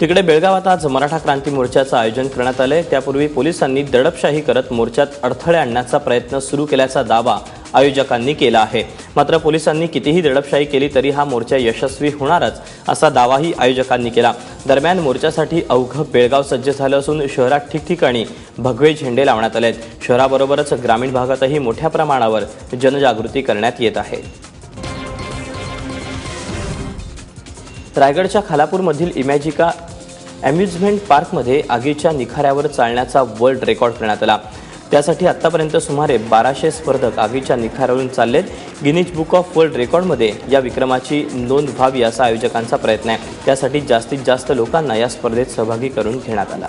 तिकडे बेळगावात आज मराठा क्रांती मोर्चाचं आयोजन करण्यात आलंय। त्यापूर्वी पोलिसांनी दडपशाही करत मोर्चात अडथळे आणण्याचा प्रयत्न सुरू केल्याचा दावा आयोजकांनी केला आहे। मात्र पोलिसांनी कितीही दडपशाही केली तरी हा मोर्चा यशस्वी होणारच असा दावाही आयोजकांनी केला। दरम्यान मोर्चासाठी अवघं बेळगाव सज्ज झालं असून शहरात ठिकठिकाणी भगवे झेंडे लावण्यात आले आहेत। शहराबरोबरच ग्रामीण भागातही मोठ्या प्रमाणावर जनजागृती करण्यात येत आहे। रायगडच्या खालापूरमधील इमॅजिका अम्युजमेंट पार्कमध्ये आगीच्या निखाऱ्यावर चालण्याचा वर्ल्ड रेकॉर्ड करण्यात आला। त्यासाठी आतापर्यंत सुमारे 1200 स्पर्धक आगीच्या निखाऱ्यावरून चाललेत। गिनीज बुक ऑफ वर्ल्ड रेकॉर्डमध्ये या विक्रमाची नोंद व्हावी असा आयोजकांचा प्रयत्न आहे। त्यासाठी जास्तीत जास्त लोकांना या स्पर्धेत सहभागी करून घेण्यात आला।